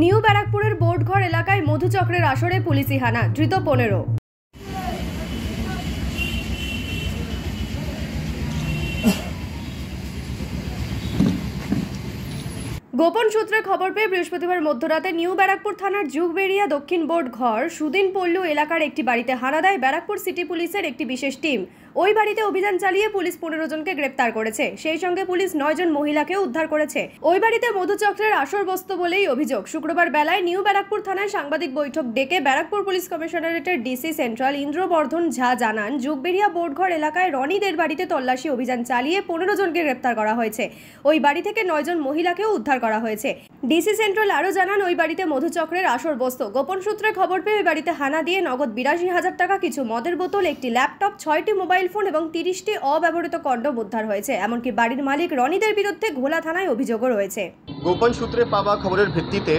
New ব্যারাকপুরের বোর্ডঘর এলাকায় মধুচক্রের আসরে পুলিশি হানা, ধৃত 15। গোপন সূত্রে খবর পেয়ে বৃহস্পতিবার মধ্যরাতে নিউ ব্যারাকপুর থানার যুগবেড়িয়া দক্ষিণ বোর্ডঘর সুদিন পল্লু এলাকার একটি বাড়িতে হানা দেয় ব্যারাকপুর সিটি পুলিশের একটি বিশেষ টিম। ওই বাড়িতে অভিযান চালিয়ে পুলিশ 15 জনকে গ্রেপ্তার করেছে। সেই সঙ্গে পুলিশ 9 জন মহিলাকেও উদ্ধার করেছে। ওই বাড়িতে মধুচক্রের আসর বসত বলেই অভিযোগ। শুক্রবার বেলায় নিউ ব্যারাকপুর থানায় সাংবাদিক বৈঠক ডেকে ব্যারাকপুর পুলিশ কমিশনারেটের ডিসি সেন্ট্রাল ইন্দ্রবর্ধন ঝা জানান, যুগবেড়িয়া বোর্ডঘর এলাকায় রনিদের বাড়িতে তল্লাশি অভিযান চালিয়ে 15 জনকে গ্রেপ্তার করা হয়েছে। ওই বাড়ি থেকে 9 জন মহিলাকেও উদ্ধার করা হয়েছে। ডিসি সেন্ট্রাল আরও জানান, ওই বাড়িতে মধুচক্রের আসর বসত। গোপন সূত্রে খবর পেয়ে ওই বাড়িতে হানা দিয়ে নগদ 82,000 টাকা, কিছু মদের বোতল, একটি ল্যাপটপ, 6টি মোবাইল ফোন এবং 30টি অব্যবহৃত কন্ডোম উদ্ধার হয়েছে। এমনকি বাড়ির মালিক রনিদের বিরুদ্ধে ঘোলা থানায় অভিযোগও রয়েছে। গোপন সূত্রে পাওয়া খবরের ভিত্তিতে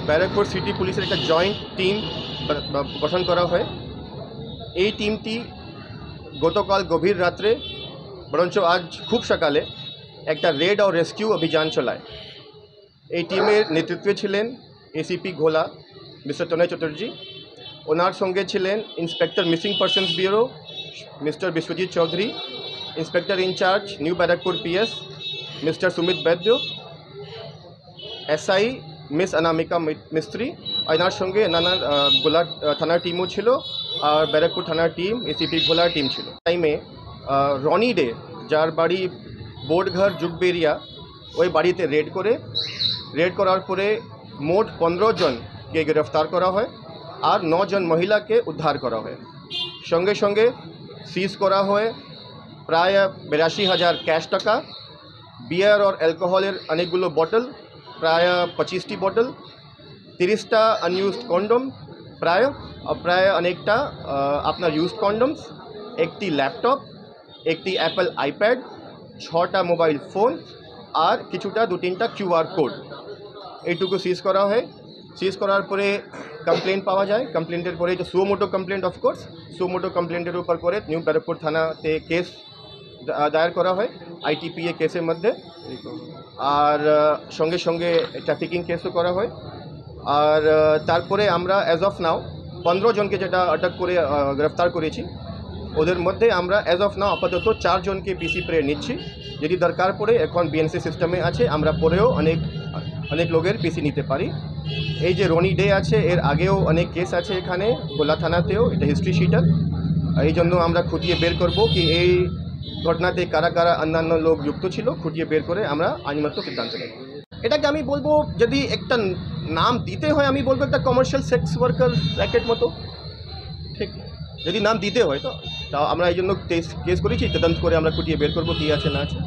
ব্যারাকপুর সিটি পুলিশের একটা জয়েন্ট টিম গঠন করা হয়। এই টিমটি গতকাল গভীর রাত্রে, বরঞ্চ আজ খুব সকালে একটা রেড ও রেস্কিউ অভিযান চালায়। এই টিমের নেতৃত্বে ছিলেন এসিপি ঘোলা মিস্টার তনয় চট্টোপাধ্যায়। ওনার সঙ্গে ছিলেন inspector missing persons bureau mister Biswajit Chowdhury, inspector incharge new Barrackpore PS mister Sumit Baidya, SI miss Anamika Mistri. এনার সঙ্গে নানা গোলা থানার টিমও ছিল, আর ব্যারাকপুর থানার টিম, এসিপি ঘোলার টিম ছিল। টাইমে রনি ডে, যার বাড়ি বোর্ডঘর যুগবেড়িয়া, ওই বাড়িতে রেড করার পরে মোট 15 জনকে গ্রেফতার করা হয় আর 9 জন মহিলাকে উদ্ধার করা হয়। সঙ্গে সঙ্গে সিজ করা হয় প্রায় 82,000 ক্যাশ টাকা, বিয়ার और অ্যালকোহলের অনেকগুলো বটল, প্রায় 25টি বটল, 30টা আনইউজড কন্ডম, প্রায় অনেকটা আপনার ইউজড কন্ডমস, একটি ল্যাপটপ, একটি অ্যাপল আইপ্যাড, 6টা মোবাইল ফোন আর কিছুটা 2-3টা QR কোড, এইটুকু সিজ করা হয়। সিজ করার পরে কমপ্লেন পাওয়া যায়। কমপ্লেন্টের পরে যে সুমোটো কমপ্লেন্ট, অফকোর্স সুমোটো কমপ্লেন্টের উপর করে নিউ ব্যারাকপুর থানাতে কেস দায়ের করা হয় ITPA কেসের মধ্যে। আর সঙ্গে সঙ্গে ট্রাফিকিং কেসও করা হয়। আর তারপরে আমরা অ্যাজ অফ নাও 15 জনকে যেটা আটক করে গ্রেফতার করেছি, ওদের মধ্যে আমরা অ্যাজ অফ নাও আপাতত 4 জনকে পিসি পরে নিচ্ছি। যদি দরকার পড়ে, এখন BNC সিস্টেমে আছে, আমরা পরেও অনেক লোকের পিসি নিতে পারি। এই যে রনি ডে আছে, এর আগেও অনেক কেস আছে এখানে গোলা থানাতেও, এটা হিস্ট্রি শিটার। এই জন্য আমরা খুঁটিয়ে বের করব কি এই ঘটনাতে কারা কারা অন্যান্য লোক যুক্ত ছিল, খুঁটিয়ে বের করে আমরা আইনগত সিদ্ধান্ত নেব। এটাকে আমি বলবো, যদি একটা নাম দিতে হয়, আমি বলবো একটা কমার্শিয়াল সেক্স ওয়ার্কার র্যাকেট মতো, ঠিক? যদি নাম দিতে হয় তো আমরা এই জন্য কেস করেছি, তদন্ত করে আমরা খুঁটিয়ে বের করবো কী আছে না আছে।